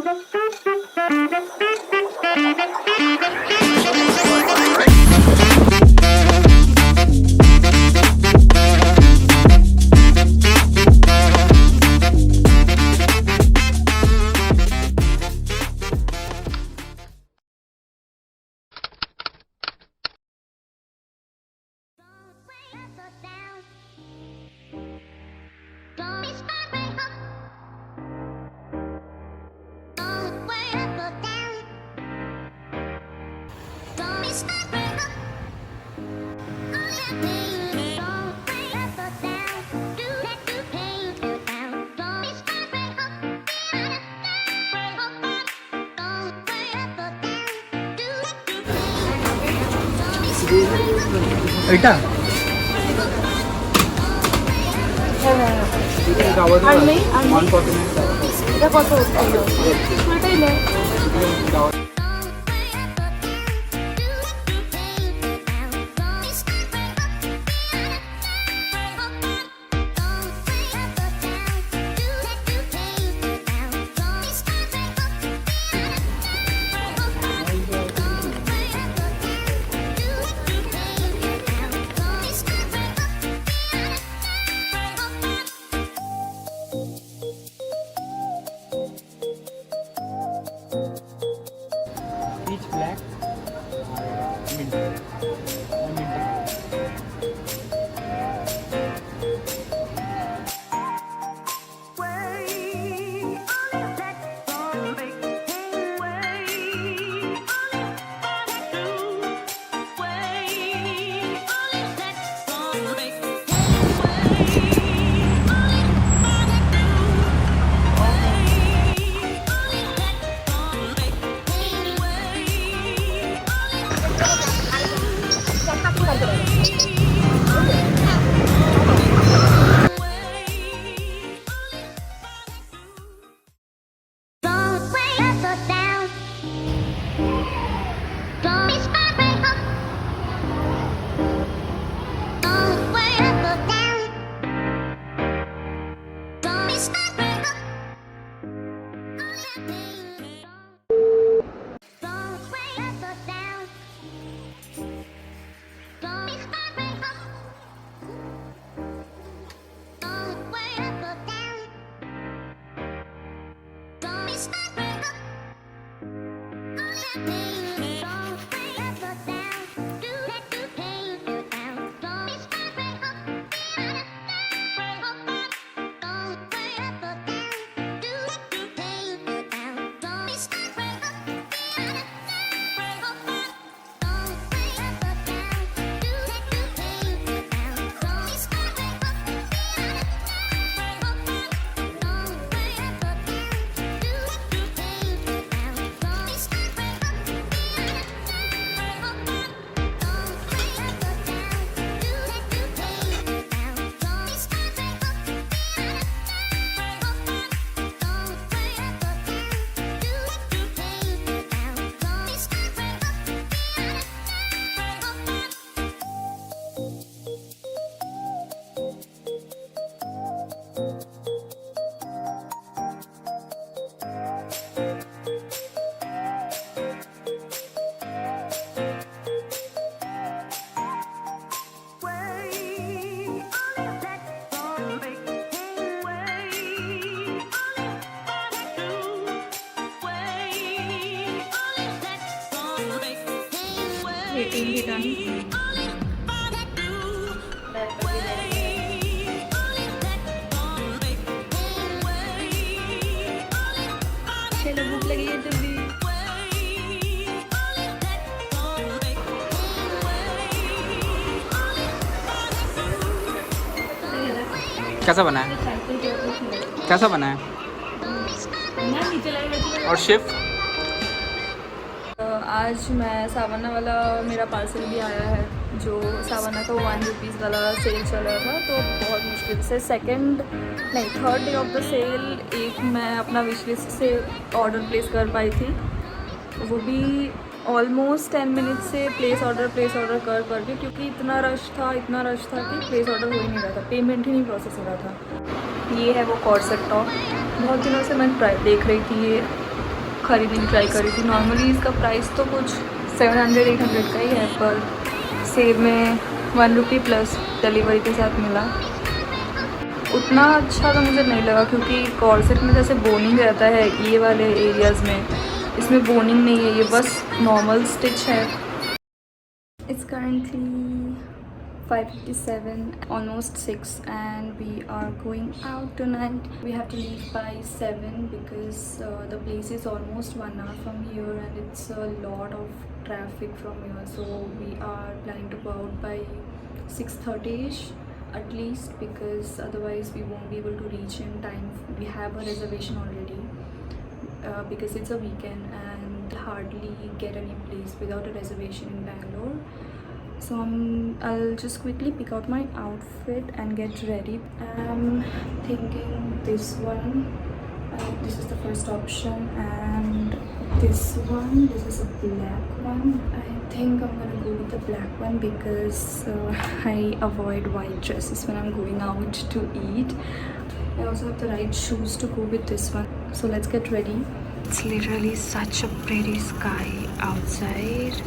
এটা আর নেই এটা কত এটাই নেই। পিচ ব্ল্যাক মিন্ট चलो भूख लगी है जब भी। कैसा बना है? कैसा बना है? और शेफ आज मैं सावना वाला मेरा पार्सल भी आया है, जो सावना का 1 रुपीज़ वाला सेल चल रहा था, तो बहुत मुश्किल से third day of the sale एक मैं अपना विश लिस्ट से ऑर्डर प्लेस कर पाई थी, वो भी ऑलमोस्ट 10 मिनट से प्लेस ऑर्डर कर के, क्योंकि इतना रश था कि प्लेस ऑर्डर हो ही नहीं रहा था, पेमेंट ही नहीं प्रोसेस हो रहा था। ये है वो कॉर्सेट टॉप, बहुत दिनों से मैं देख रही थी ये खरीदने की ट्राई करी थी। नॉर्मली इसका प्राइस तो कुछ 700-800 का ही है, पर सेल में 1 रुपी प्लस डिलीवरी के साथ मिला। उतना अच्छा तो मुझे नहीं लगा, क्योंकि कॉर्सेट में जैसे बोनिंग रहता है ये वाले एरियाज़ में, इसमें बोनिंग नहीं है, ये बस नॉर्मल स्टिच है। It's currently 5:57, almost 6, and we are going out tonight. We have to leave by 7 because the place is almost 1 hour from here and it's a lot of traffic from here. So we are planning to go out by 6:30ish at least, because otherwise we won't be able to reach in time. We have a reservation already because it's a weekend and hardly get any place without a reservation in Bangalore. So I'll just quickly pick out my outfit and get ready. I'm thinking this one, this is the first option, and this one, this is a black one. I think I'm gonna go with the black one because I avoid white dresses when I'm going out to eat. I also have the right shoes to go with this one. So let's get ready. It's literally such a pretty sky outside.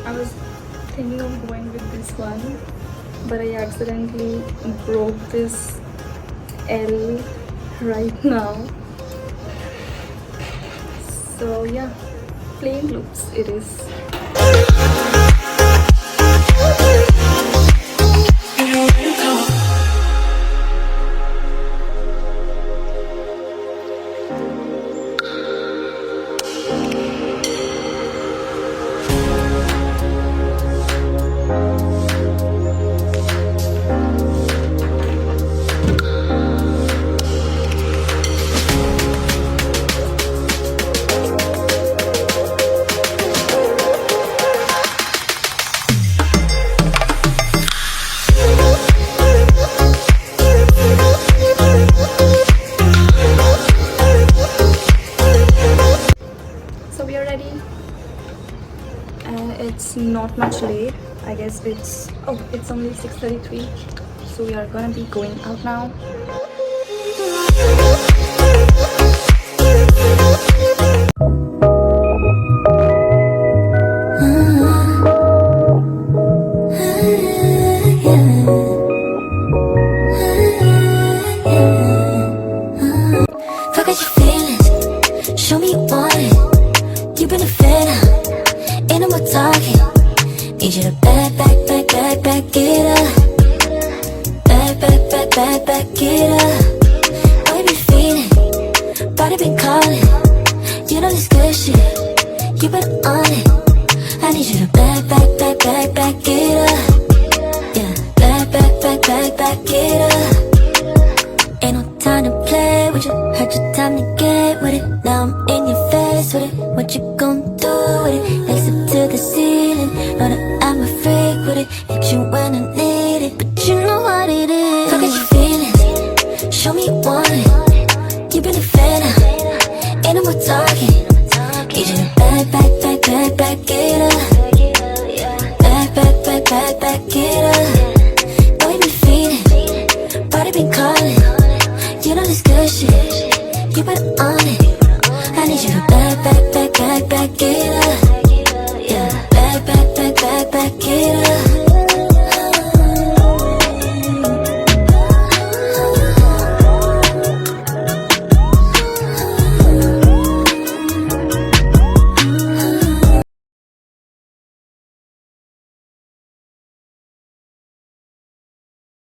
I was thinking of going with this one, but I accidentally broke this L right now. So yeah, plain looks it is. It's not much late. I guess it's only 6:33, so we are gonna be going out now.